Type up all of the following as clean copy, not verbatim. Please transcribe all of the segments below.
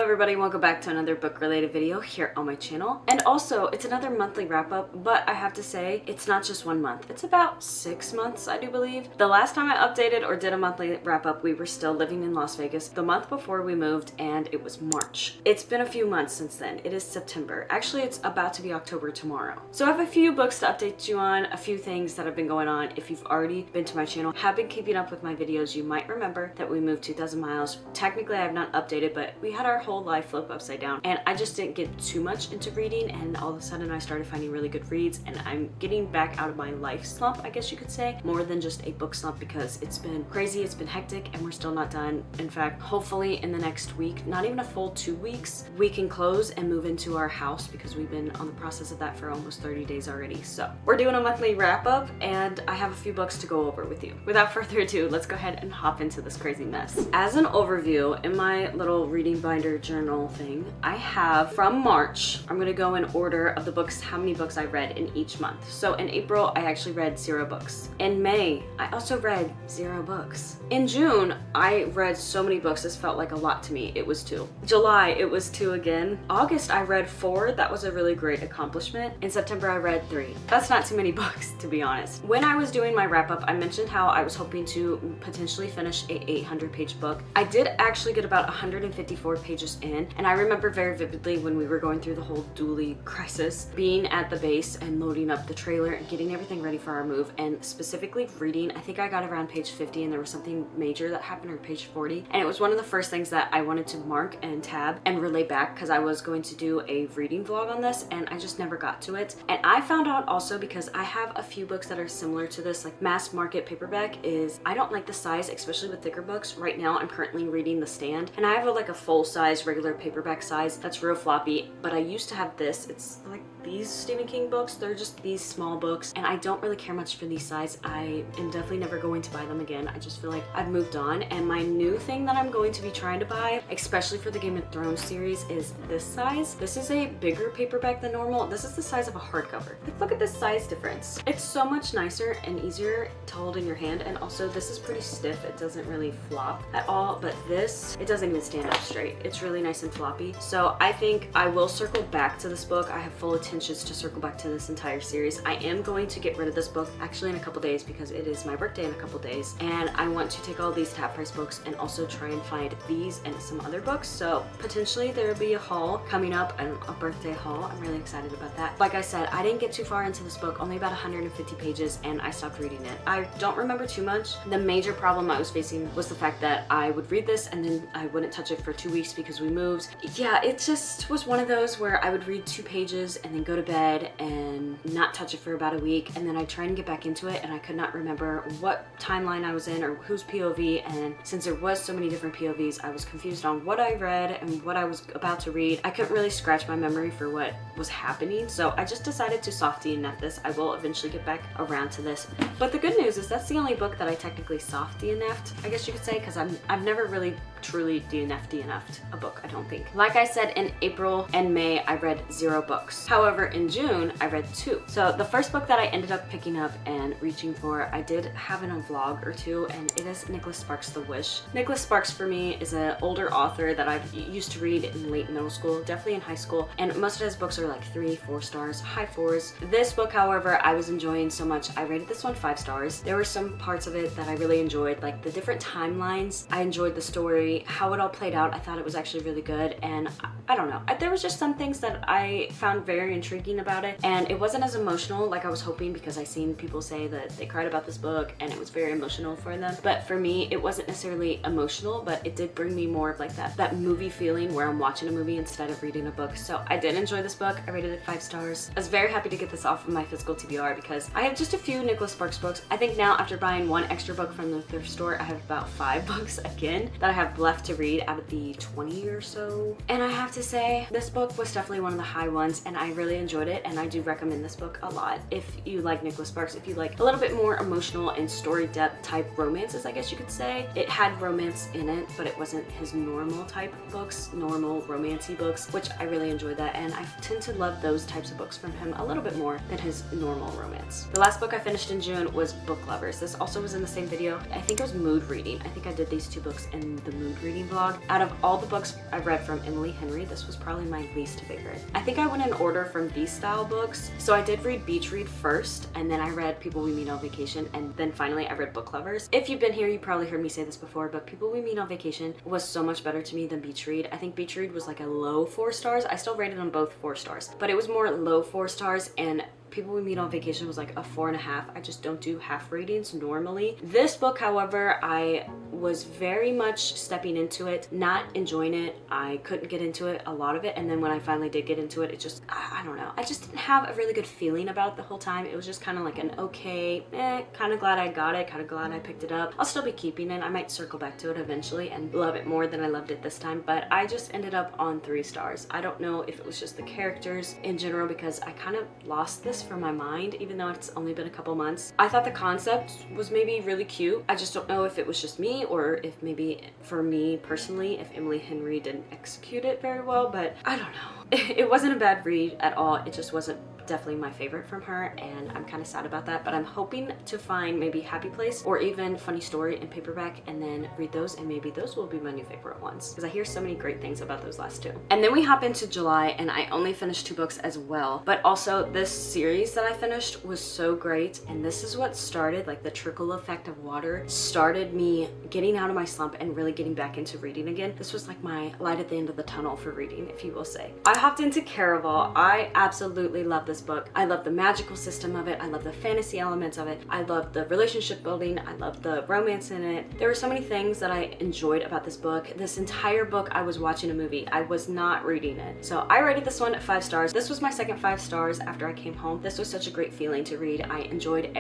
everybody, welcome back to another book related video here on my channel. And also, it's another monthly wrap up, but I have to say, it's not just 1 month. It's about 6 months, I do believe. The last time I updated or did a monthly wrap up, we were still living in Las Vegas the month before we moved, and it was March. It's been a few months since then. It is September. Actually, it's about to be October tomorrow. So I have a few books to update you on, a few things that have been going on. If you've already been to my channel, have been keeping up with my videos, you might remember that we moved 2,000 miles. Technically, I have not updated, but we had our whole life flip upside down, and I just didn't get too much into reading, and all of a sudden I started finding really good reads, and I'm getting back out of my life slump, I guess you could say, more than just a book slump, because it's been crazy, it's been hectic, and we're still not done. In fact, hopefully in the next week, not even a full 2 weeks, we can close and move into our house, because we've been on the process of that for almost 30 days already. So we're doing a monthly wrap up, and I have a few books to go over with you. Without further ado, let's go ahead and hop into this crazy mess. As an overview, in my little reading binder journal thing, I have from March, I'm gonna go in order of the books, how many books I read in each month. So in April, I actually read 0 books. In May, I also read 0 books. In June, I read so many books, this felt like a lot to me. It was 2. July, it was 2 again. August, I read 4. That was a really great accomplishment. In September, I read 3. That's not too many books, to be honest. When I was doing my wrap up, I mentioned how I was hoping to potentially finish a 800-page book. I did actually get about 154 pages in, and I remember very vividly when we were going through the whole dually crisis, being at the base and loading up the trailer and getting everything ready for our move, and specifically reading. I think I got around page 50 and there was something major that happened, or page 40, and it was one of the first things that I wanted to mark and tab and relay back, because I was going to do a reading vlog on this and I just never got to it. And I found out also, because I have a few books that are similar to this, like mass market paperback, is I don't like the size, especially with thicker books. Right now I'm currently reading The Stand, and I have like a full size regular paperback size that's real floppy, but I used to have this. It's like these Stephen King books, they're just these small books, and I don't really care much for these size. I am definitely never going to buy them again. I just feel like I've moved on, and my new thing that I'm going to be trying to buy, especially for the Game of Thrones series, is this size. This is a bigger paperback than normal. This is the size of a hardcover. Look at this size difference. It's so much nicer and easier to hold in your hand, and also this is pretty stiff. It doesn't really flop at all, but this, it doesn't even stand up straight. It's really nice and floppy. So I think I will circle back to this book. I have full intentions to circle back to this entire series. I am going to get rid of this book actually in a couple days, because it is my birthday in a couple days, and I want to take all these half price books and also try and find these and some other books. So potentially there will be a haul coming up, and a birthday haul. I'm really excited about that. Like I said, I didn't get too far into this book, only about 150 pages, and I stopped reading it. I don't remember too much. The major problem I was facing was the fact that I would read this and then I wouldn't touch it for 2 weeks because we moved. Yeah, it just was one of those where I would read 2 pages and then go to bed and not touch it for about a week, and then I'd try and get back into it, and I could not remember what timeline I was in or whose POV, and since there was so many different POVs, I was confused on what I read and what I was about to read. I couldn't really scratch my memory for what was happening, so I just decided to soft DNF this. I will eventually get back around to this, but the good news is that's the only book that I technically soft DNF'd, I guess you could say, because I've never really truly DNF'd a book, I don't think. Like I said, in April and May, I read 0 books. However, in June, I read 2. So the first book that I ended up picking up and reaching for, I did have in a vlog or 2, and it is Nicholas Sparks' The Wish. Nicholas Sparks, for me, is an older author that I've used to read in late middle school, definitely in high school, and most of his books are like 3-4 stars, high 4s. This book, however, I was enjoying so much, I rated this one 5 stars. There were some parts of it that I really enjoyed, like the different timelines. I enjoyed the story, how it all played out. I thought it was actually really good, and I don't know. There was just some things that I found very intriguing about it, and it wasn't as emotional like I was hoping, because I seen people say that they cried about this book and it was very emotional for them. But for me, it wasn't necessarily emotional, but it did bring me more of like that movie feeling where I'm watching a movie instead of reading a book. So I did enjoy this book. I rated it 5 stars. I was very happy to get this off of my physical TBR, because I have just a few Nicholas Sparks books. I think now, after buying 1 extra book from the thrift store, I have about 5 books again that I have left to read out of the 20 or so. And I have to say, this book was definitely one of the high ones, and I really enjoyed it, and I do recommend this book a lot if you like Nicholas Sparks, if you like a little bit more emotional and story depth type romances, I guess you could say. It had romance in it, but it wasn't his normal type books, normal romancy books, which I really enjoyed that, and I tend to love those types of books from him a little bit more than his normal romance. The last book I finished in June was Book Lovers. This also was in the same video. I think it was mood reading. I think I did these 2 books in the mood mood reading vlog. Out of all the books I've read from Emily Henry, this was probably my least favorite. I think I went in order from these style books. So I did read Beach Read first, and then I read People We Meet on Vacation, and then finally I read Book Lovers. If you've been here, you probably heard me say this before, but People We Meet on Vacation was so much better to me than Beach Read. I think Beach Read was like a low 4 stars. I still rated them both 4 stars, but it was more low 4 stars, and People We Meet on Vacation was like a 4.5. I just don't do half ratings normally. This book, however, I was very much stepping into it, not enjoying it. I couldn't get into it, a lot of it, and then when I finally did get into it, it just, I don't know. I just didn't have a really good feeling about it the whole time. It was just kind of like an okay, kind of glad I got it, kind of glad I picked it up. I'll still be keeping it. I might circle back to it eventually and love it more than I loved it this time, but I just ended up on 3 stars. I don't know if it was just the characters in general, because I kind of lost this from my mind, even though it's only been a couple months. I thought the concept was maybe really cute. I just don't know if it was just me, or if maybe for me personally, if Emily Henry didn't execute it very well, but I don't know. It wasn't a bad read at all. It just wasn't definitely my favorite from her, and I'm kind of sad about that, but I'm hoping to find maybe Happy Place or even Funny Story in paperback and then read those, and maybe those will be my new favorite ones, because I hear so many great things about those last 2. And then we hop into July, and I only finished 2 books as well, but also this series that I finished was so great, and this is what started, like the trickle effect of water started me getting out of my slump and really getting back into reading again. This was like my light at the end of the tunnel for reading, if you will say. I hopped into Caraval. I absolutely love this book. I love the magical system of it. I love the fantasy elements of it. I love the relationship building. I love the romance in it. There were so many things that I enjoyed about this book. This entire book, I was watching a movie. I was not reading it. So I rated this one at 5 stars. This was my second 5 stars after I came home. This was such a great feeling to read. I enjoyed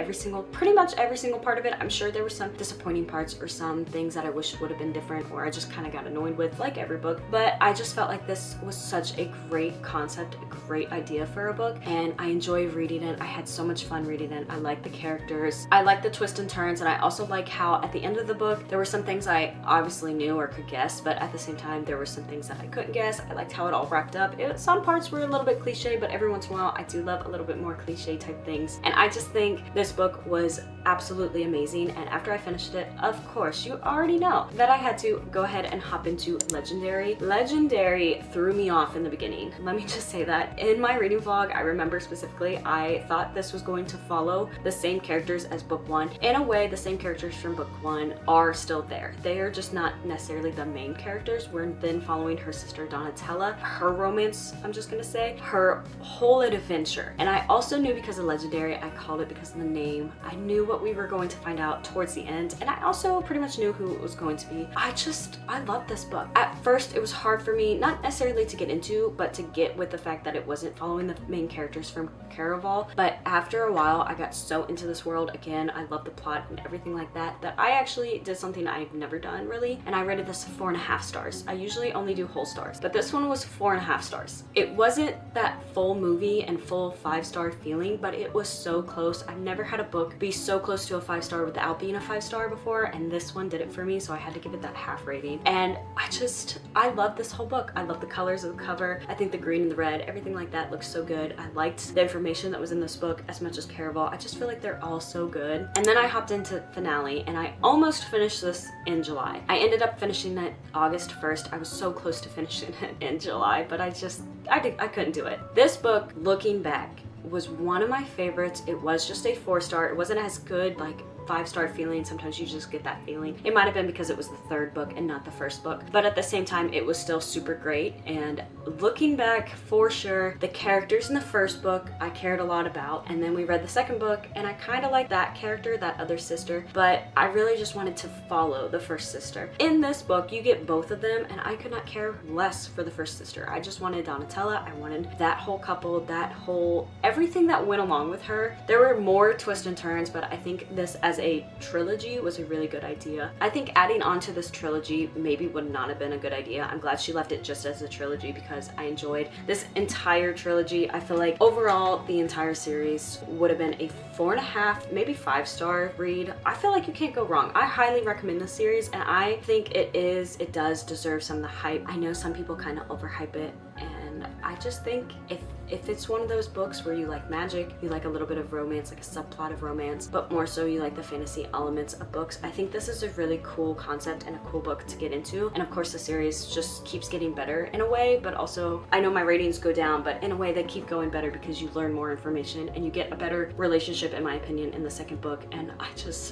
pretty much every single part of it. I'm sure there were some disappointing parts or some things that I wish would have been different, or I just kind of got annoyed with, like every book. But I just felt like this was such a great concept, a great idea for a book, and I enjoyed reading it. I had so much fun reading it. I like the characters. I like the twists and turns, and I also like how at the end of the book, there were some things I obviously knew or could guess, but at the same time, there were some things that I couldn't guess. I liked how it all wrapped up. Some parts were a little bit cliche, but every once in a while, I do love a little bit more cliche type things. And I just think this book was absolutely amazing. And after I finished it, of course, you already know that I had to go ahead and hop into Legendary. Legendary threw me off in the beginning. Let me just say that. In my reading vlog, I remember specifically, I thought this was going to follow the same characters as book 1. In a way, the same characters from book 1 are still there. They are just not necessarily the main characters. We're then following her sister Donatella, her romance, I'm just gonna say, her whole adventure. And I also knew, because of Legendary, I called it because of the name. I knew what we were going to find out towards the end, and I also pretty much knew who it was going to be. I loved this book. At first, it was hard for me, not necessarily to get into, but to get with the fact that it wasn't following the main characters from Caraval. But after a while, I got so into this world again. I love the plot and everything like that, that I actually did something I've never done really, and I rated this 4.5 stars. I usually only do whole stars, but this one was 4.5 stars. It wasn't that full movie and full 5-star feeling, but it was so close. I've never had a book be so close to a 5-star without being a 5-star before, and this one did it for me, so I had to give it that half rating. And I love this whole book. I love the colors of the cover. I think the green and the red, everything like that looks so good. I liked the information that was in this book as much as Caraval. I just feel like they're all so good. And then I hopped into Finale, and I almost finished this in July. I ended up finishing it August 1st. I was so close to finishing it in July, but I couldn't do it. This book, looking back, was one of my favorites. It was just a 4-star. It wasn't as good, like 5-star feeling. Sometimes you just get that feeling. It might have been because it was the 3rd book and not the 1st book, but at the same time, it was still super great. And looking back, for sure, the characters in the 1st book I cared a lot about, and then we read the 2nd book and I kind of liked that character, that other sister, but I really just wanted to follow the 1st sister. In this book, you get both of them, and I could not care less for the 1st sister. I just wanted Donatella. I wanted that whole couple, that whole everything that went along with her. There were more twists and turns, but I think this as a trilogy was a really good idea. I think adding on to this trilogy maybe would not have been a good idea. I'm glad she left it just as a trilogy, because I enjoyed this entire trilogy. I feel like overall the entire series would have been a 4.5, maybe 5-star read. I feel like you can't go wrong. I highly recommend this series, and I think it does deserve some of the hype. I know some people kind of overhype it, and I just think if if it's one of those books where you like magic, you like a little bit of romance, like a subplot of romance, but more so you like the fantasy elements of books, I think this is a really cool concept and a cool book to get into. And of course the series just keeps getting better in a way, but also I know my ratings go down, but in a way they keep going better because you learn more information and you get a better relationship, in my opinion, in the second book. And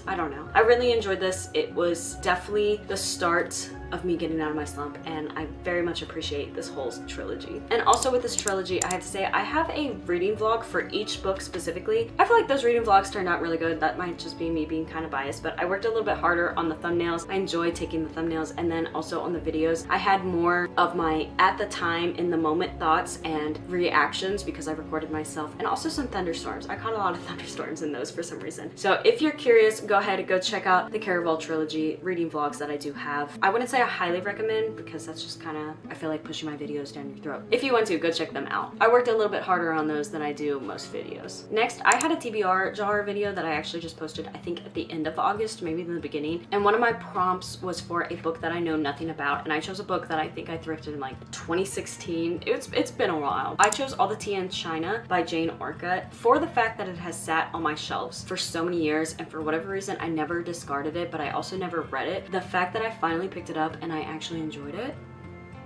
I don't know. I really enjoyed this. It was definitely the start of me getting out of my slump, and I very much appreciate this whole trilogy. And also with this trilogy, I have to say I have a reading vlog for each book specifically. I feel like those reading vlogs turned out really good. That might just be me being kind of biased, but I worked a little bit harder on the thumbnails. I enjoyed taking the thumbnails, and then also on the videos I had more of my at the time in the moment thoughts and reactions because I recorded myself, and also some thunderstorms. I caught a lot of thunderstorms in those for some reason. So if you're curious, go ahead and go check out the Caraval trilogy reading vlogs that I do have. I wouldn't say I highly recommend because that's just kind of, I feel like pushing my videos down your throat. If you want to, go check them out. I worked a little bit harder on those than I do most videos. Next, I had a TBR jar video that I actually just posted, I think at the end of August, maybe in the beginning. And one of my prompts was for a book that I know nothing about. And I chose a book that I think I thrifted in like 2016. It's been a while. I chose All the Tea in China by Jane Orcutt for the fact that it has sat on my shelves for so many years, and for whatever reason I never discarded it, but I also never read it. The fact that I finally picked it up and I actually enjoyed it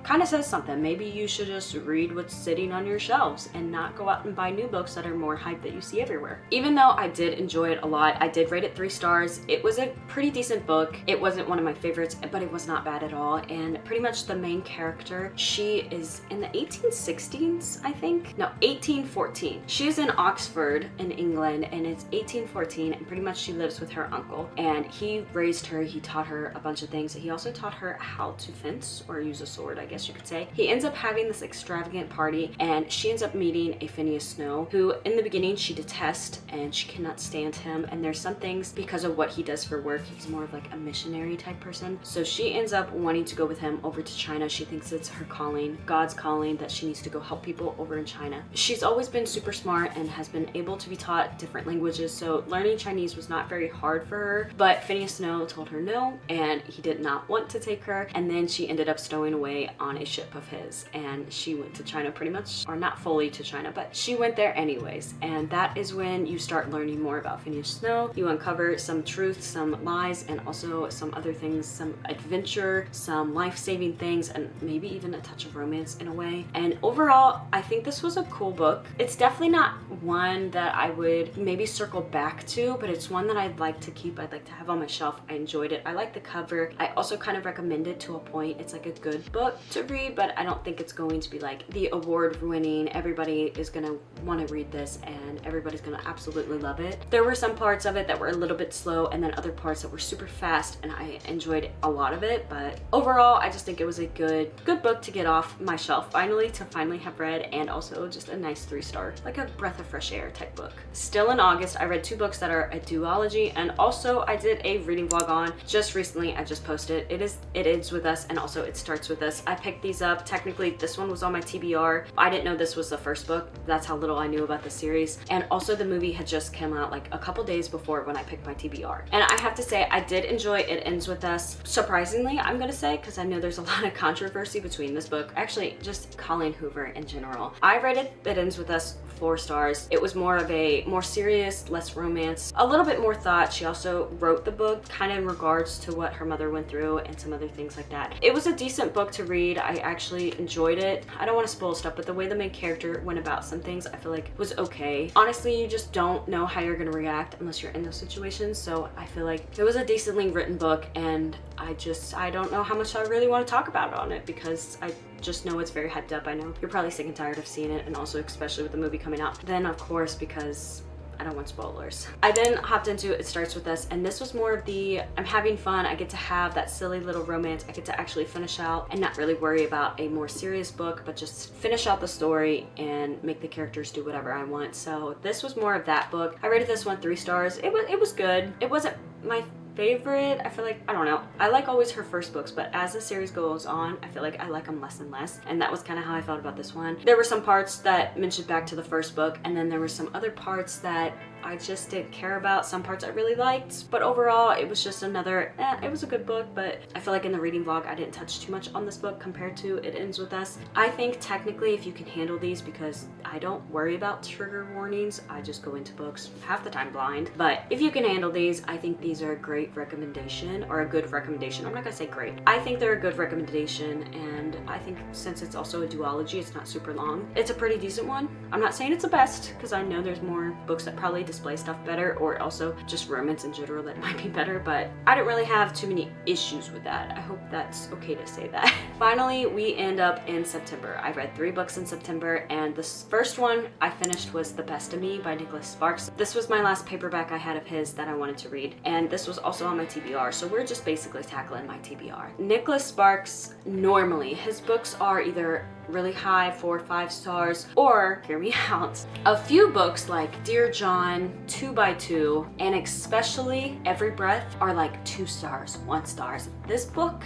kind of says something. Maybe you should just read what's sitting on your shelves and not go out and buy new books that are more hype that you see everywhere. Even though I did enjoy it a lot, I did rate it 3 stars. It was a pretty decent book. It wasn't one of my favorites, but it was not bad at all. And pretty much the main character, she is in the 1860s, I think. No, 1814. She is in Oxford in England, and it's 1814, and pretty much she lives with her uncle. And he raised her, he taught her a bunch of things. He also taught her how to fence or use a sword, I guess you could say. He ends up having this extravagant party, and she ends up meeting a Phineas Snow, who in the beginning she detests and she cannot stand him. And there's some things because of what he does for work, he's more of like a missionary type person. So she ends up wanting to go with him over to China. She thinks it's her calling, God's calling, that she needs to go help people over in China. She's always been super smart and has been able to be taught different languages, so learning Chinese was not very hard for her. But Phineas Snow told her no, and he did not want to take her. And then she ended up stowing away on a ship of his, and she went to China pretty much, or not fully to China, but she went there anyways. And that is when you start learning more about Phineas Snow. You uncover some truth, some lies, and also some other things, some adventure, some life-saving things, and maybe even a touch of romance in a way. And overall, I think this was a cool book. It's definitely not one that I would maybe circle back to, but it's one that I'd like to keep, I'd like to have on my shelf. I enjoyed it. I like the cover. I also kind of recommend it to a point. It's like a good book to read, but I don't think it's going to be like the award-winning, everybody is gonna want to read this and everybody's gonna absolutely love it. There were some parts of it that were a little bit slow, and then other parts that were super fast, and I enjoyed a lot of it. But overall, I just think it was a good book to get off my shelf finally, to finally have read, and also just a nice 3-star, like a breath of fresh air type book. Still in August, I read 2 books that are a duology, and also I did a reading vlog on just recently. I just posted It Ends With Us, and also It Starts With Us. I picked these up. Technically, this one was on my TBR. I didn't know this was the first book. That's how little I knew about the series. And also the movie had just come out like a couple days before when I picked my TBR. And I have to say, I did enjoy It Ends With Us. Surprisingly, I'm gonna say, because I know there's a lot of controversy between this book. Actually, just Colleen Hoover in general. I rated It Ends With Us 4 stars. It was more of a more serious, less romance, a little bit more thought. She also wrote the book kind of in regards to what her mother went through and some other things like that. It was a decent book to read. I actually enjoyed it. I don't want to spoil stuff, but the way the main character went about some things I feel like was okay. Honestly, you just don't know how you're gonna react unless you're in those situations. So I feel like it was a decently written book, and I don't know how much I really want to talk about on it because I just know it's very hyped up. I know you're probably sick and tired of seeing it, and also especially with the movie coming out. Then of course, because I don't want spoilers. I then hopped into It Starts With Us, and this was more of the, I'm having fun, I get to have that silly little romance, I get to actually finish out and not really worry about a more serious book, but just finish out the story and make the characters do whatever I want. So this was more of that book. I rated this one 3 stars. It was good. It wasn't my favorite. I feel like, I don't know, I like always her first books, but as the series goes on, I feel like I like them less and less, and that was kind of how I felt about this one. There were some parts that mentioned back to the first book, and then there were some other parts that I just didn't care about. Some parts I really liked, but overall it was just another, it was a good book, but I feel like in the reading vlog I didn't touch too much on this book compared to It Ends With Us. I think technically if you can handle these, because I don't worry about trigger warnings, I just go into books half the time blind, but if you can handle these, I think these are a great recommendation, or a good recommendation. I'm not gonna say great. I think they're a good recommendation, and I think since it's also a duology, it's not super long, it's a pretty decent one. I'm not saying it's the best, because I know there's more books that probably display stuff better, or also just romance in general that might be better, but I didn't really have too many issues with that. I hope that's okay to say that. Finally, we end up in September. I read 3 books in September, and the first one I finished was The Best of Me by Nicholas Sparks. This was my last paperback I had of his that I wanted to read, and this was also on my TBR, so we're just basically tackling my TBR. Nicholas Sparks, normally his books are either really high, 4 or 5 stars, or, hear me out, a few books like Dear John, 2x2, and especially Every Breath are like 2 stars, 1 stars. This book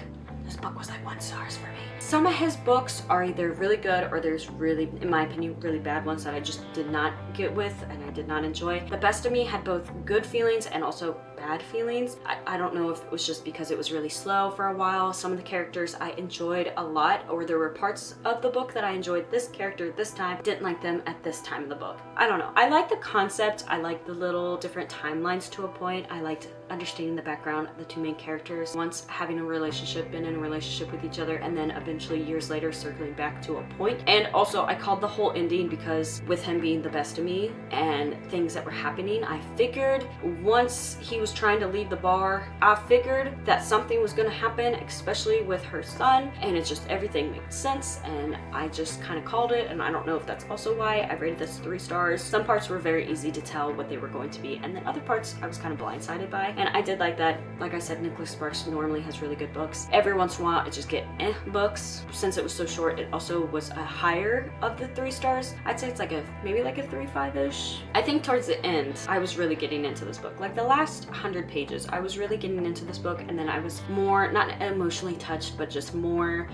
was like 1 stars for me. Some of his books are either really good, or there's really, in my opinion, really bad ones that I just did not get with and I did not enjoy. The Best of Me had both good feelings and also bad feelings. I don't know if it was just because it was really slow for a while. Some of the characters I enjoyed a lot, or there were parts of the book that I enjoyed this character this time, didn't like them at this time of the book. I don't know. I like the concept. I like the little different timelines to a point. I liked understanding the background of the 2 main characters, once having a relationship, been in a relationship with each other, and then eventually years later circling back to a point. And also I called the whole ending because with him being the best of me and things that were happening, I figured once he was trying to leave the bar, I figured that something was going to happen, especially with her son, and it's just everything made sense, and I just kind of called it. And I don't know if that's also why I rated this 3 stars. Some parts were very easy to tell what they were going to be, and then other parts I was kind of blindsided by, and I did like that. Like I said, Nicholas Sparks normally has really good books. Every once in a while I just get books. Since it was so short, it also was a higher of the 3 stars. I'd say it's like maybe like a 3.5-ish. I think towards the end I was really getting into this book. Like the last 100 pages I was really getting into this book, and then I was more, not emotionally touched, but just more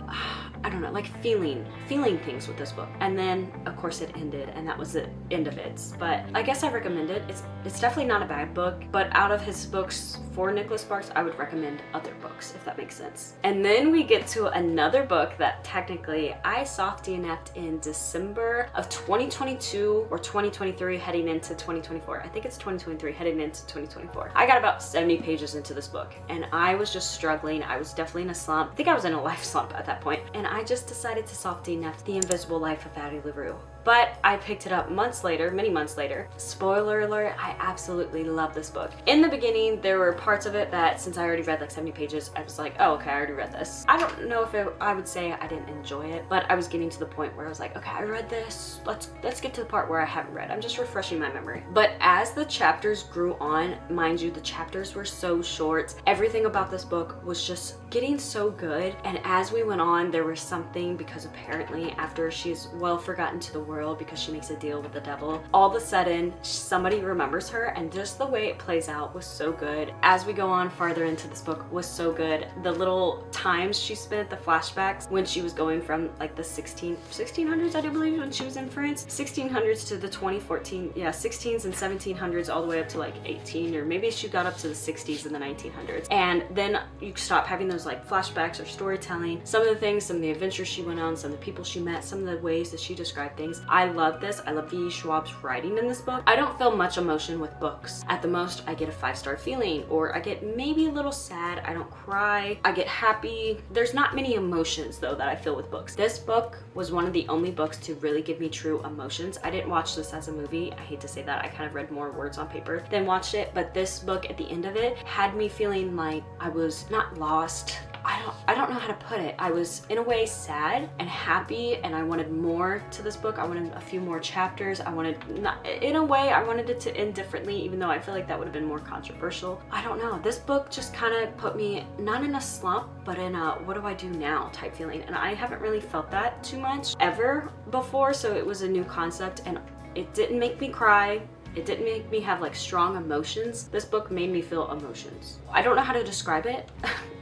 I don't know, like feeling things with this book. And then of course it ended, and that was the end of it. But I guess I recommend it. It's definitely not a bad book, but out of his books for Nicholas Sparks, I would recommend other books, if that makes sense. And then we get to another book that technically I soft DNF'd in December of 2022 or 2023 heading into 2024. I think it's 2023 heading into 2024. I got about 70 pages into this book, and I was just struggling. I was definitely in a slump. I think I was in a life slump at that point, and I just decided to soft DNF The Invisible Life of Addie LaRue. But I picked it up months later, many months later. Spoiler alert, I absolutely love this book. In the beginning, there were parts of it that, since I already read like 70 pages, I was like, oh, okay, I already read this. I don't know if I would say I didn't enjoy it, but I was getting to the point where I was like, okay, I read this. Let's get to the part where I haven't read. I'm just refreshing my memory. But as the chapters grew on, mind you, the chapters were so short. Everything about this book was just getting so good. And as we went on, there was something, because apparently after she's well forgotten to the world because she makes a deal with the devil, all of a sudden somebody remembers her, and just the way it plays out was so good. As we go on farther into this book was so good. The little times she spent, the flashbacks when she was going from like the 1600s, I do believe, when she was in France, 1600s to the 2014, yeah, 16s and 1700s, all the way up to like 18, or maybe she got up to the 60s and the 1900s. And then you stop having those like flashbacks or storytelling. Some of the things, some of the adventures she went on, some of the people she met, some of the ways that she described things. I love this. I love V.E. Schwab's writing in this book. I don't feel much emotion with books. At the most, I get a 5-star feeling, or I get maybe a little sad. I don't cry. I get happy. There's not many emotions though that I feel with books. This book was one of the only books to really give me true emotions. I didn't watch this as a movie. I hate to say that. I kind of read more words on paper than watched it, but this book at the end of it had me feeling like I was not lost. I don't know how to put it. I was in a way sad and happy, and I wanted more to this book. I wanted a few more chapters. I wanted, in a way, I wanted it to end differently, even though I feel like that would have been more controversial. I don't know. This book just kind of put me not in a slump, but in a what do I do now type feeling. And I haven't really felt that too much ever before, so it was a new concept, and it didn't make me cry. It didn't make me have like strong emotions. This book made me feel emotions. I don't know how to describe it.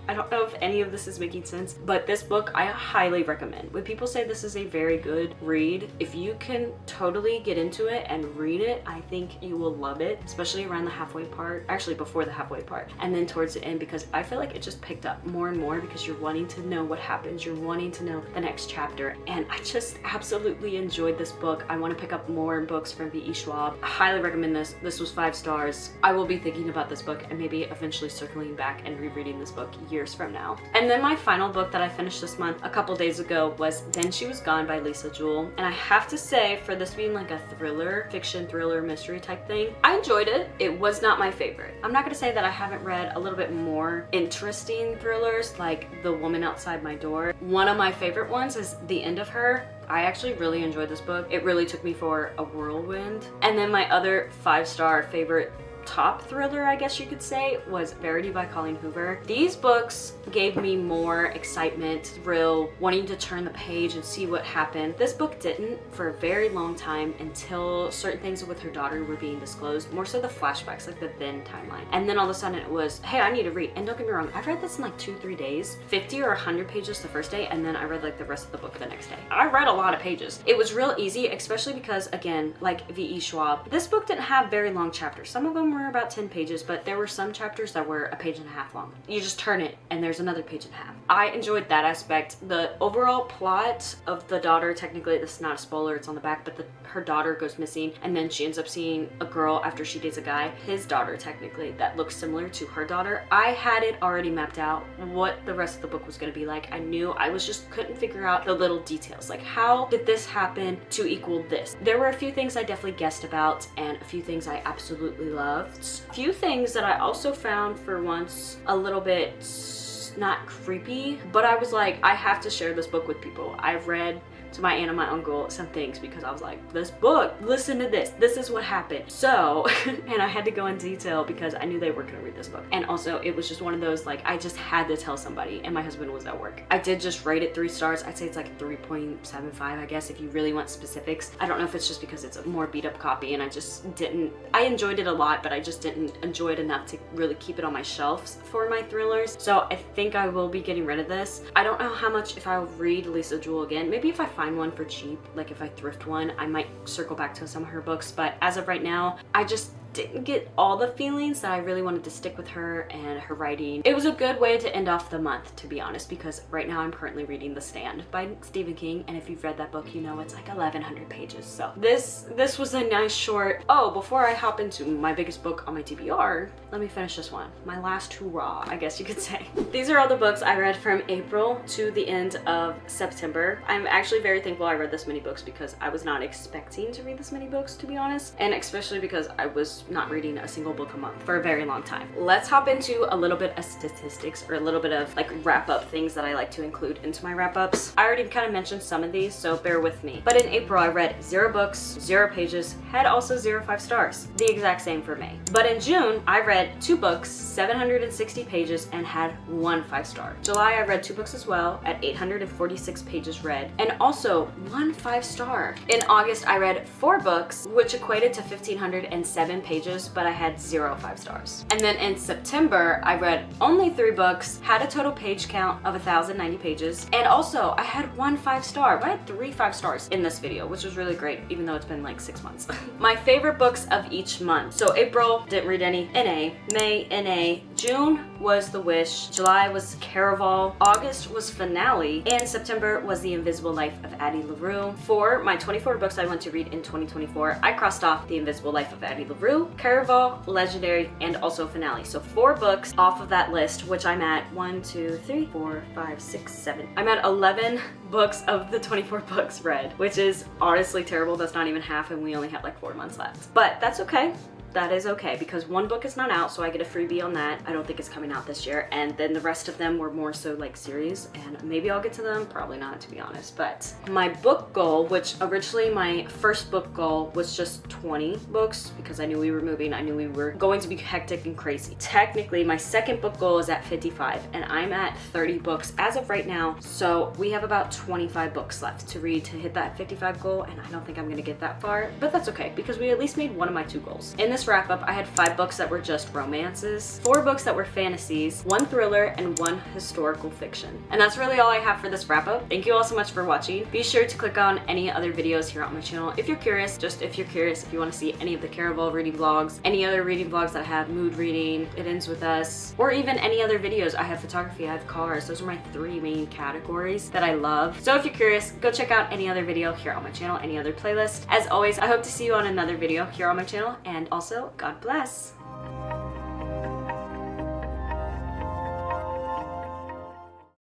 I don't know if any of this is making sense, but this book I highly recommend. When people say this is a very good read, if you can totally get into it and read it, I think you will love it, especially around the halfway part, actually before the halfway part, and then towards the end, because I feel like it just picked up more and more because you're wanting to know what happens, you're wanting to know the next chapter, and I just absolutely enjoyed this book. I want to pick up more books from V.E. Schwab. I highly recommend this. This was 5 stars. I will be thinking about this book and maybe eventually circling back and rereading this book years from now. And then my final book that I finished this month a couple days ago was Then She Was Gone by Lisa Jewell. And I have to say, for this being like a thriller, fiction thriller mystery type thing, I enjoyed it. It was not my favorite. I'm not gonna say that I haven't read a little bit more interesting thrillers like The Woman Outside My Door. One of my favorite ones is The End of Her. I actually really enjoyed this book. It really took me for a whirlwind. And then my other 5-star favorite top thriller, I guess you could say, was Verity by Colleen Hoover. These books gave me more excitement, thrill, wanting to turn the page and see what happened. This book didn't for a very long time until certain things with her daughter were being disclosed, more so the flashbacks, like the then timeline. And then all of a sudden it was, hey, I need to read. And don't get me wrong, I read this in like 2-3 days, 50 or 100 pages the first day, and then I read like the rest of the book the next day. I read a lot of pages. It was real easy, especially because, again, like V.E. Schwab, this book didn't have very long chapters. Some of them were about 10 pages, but there were some chapters that were a page and a half long. You just turn it and there's another page and a half. I enjoyed that aspect. The overall plot of the daughter, technically this is not a spoiler, it's on the back, but her daughter goes missing and then she ends up seeing a girl after she dates a guy, his daughter technically, that looks similar to her daughter. I had it already mapped out what the rest of the book was going to be like. I knew, I was just couldn't figure out the little details, like how did this happen to equal this. There were a few things I definitely guessed about and a few things I absolutely loved. A few things that I also found for once a little bit not creepy, but I was like, I have to share this book with people. I've read to my aunt and my uncle some things because I was like, this book, listen to this is what happened. So, and I had to go in detail because I knew they were gonna read this book. And also it was just one of those, like, I just had to tell somebody, and my husband was at work. I did just rate it 3 stars. I'd say it's like 3.75, I guess, if you really want specifics. I don't know if it's just because it's a more beat up copy and I enjoyed it a lot, but I just didn't enjoy it enough to really keep it on my shelves for my thrillers. So I think I will be getting rid of this. I don't know how much, if I'll read Lisa Jewell again. Maybe if I find one for cheap, like if I thrift one, I might circle back to some of her books, but as of right now, I just didn't get all the feelings that I really wanted to stick with her and her writing. It was a good way to end off the month, to be honest, because right now I'm currently reading The Stand by Stephen King, and if you've read that book, you know it's like 1,100 pages. So this was a nice short. Oh, before I hop into my biggest book on my TBR, let me finish this one. My last hurrah, I guess you could say. These are all the books I read from April to the end of September. I'm actually very thankful I read this many books because I was not expecting to read this many books, to be honest, and especially because I was not reading a single book a month for a very long time. Let's hop into a little bit of statistics, or a little bit of like wrap up things that I like to include into my wrap ups. I already kind of mentioned some of these, so bear with me. But in April, I read 0 books, 0 pages, had also 0 5 stars. The exact same for May. But in June, I read 2 books, 760 pages, and had 1 5-star. July, I read 2 books as well at 846 pages read, and also 1 5-star. In August, I read 4 books, which equated to 1,507 pages, but I had 0 5 stars. And then in September, I read only 3 books, had a total page count of 1,090 pages, and also I had 1 5-star. I had 3 5 stars in this video, which was really great, even though it's been like 6 months. My favorite books of each month. So April, didn't read any, NA. May, NA. June was The Wish. July was Caraval. August was Finale. And September was The Invisible Life of Addie LaRue. For my 24 books I want to read in 2024, I crossed off The Invisible Life of Addie LaRue, Caraval, Legendary, and also Finale. So 4 books off of that list, which I'm at 1, 2, 3, 4, 5, 6, 7. I'm at 11 books of the 24 books read, which is honestly terrible. That's not even half, and we only have like 4 months left. But that's okay. That is okay, because 1 book is not out, so I get a freebie on that. I don't think it's coming out this year, and then the rest of them were more so like series, and maybe I'll get to them, probably not, to be honest. But my book goal, which originally my first book goal was just 20 books, because I knew we were moving, I knew we were going to be hectic and crazy. Technically, my second book goal is at 55, and I'm at 30 books as of right now, so we have about 25 books left to read to hit that 55 goal, and I don't think I'm gonna get that far, but that's okay, because we at least made one of my 2 goals. In this this wrap up, I had 5 books that were just romances, 4 books that were fantasies, 1 thriller, and 1 historical fiction. And that's really all I have for this wrap up. Thank you all so much for watching. Be sure to click on any other videos here on my channel if you're curious. Just if you're curious, if you want to see any of the Caraval reading vlogs, any other reading vlogs that I have, mood reading, It Ends With Us, or even any other videos. I have photography, I have cars. Those are my 3 main categories that I love. So if you're curious, go check out any other video here on my channel, any other playlist. As always, I hope to see you on another video here on my channel, and also, God bless.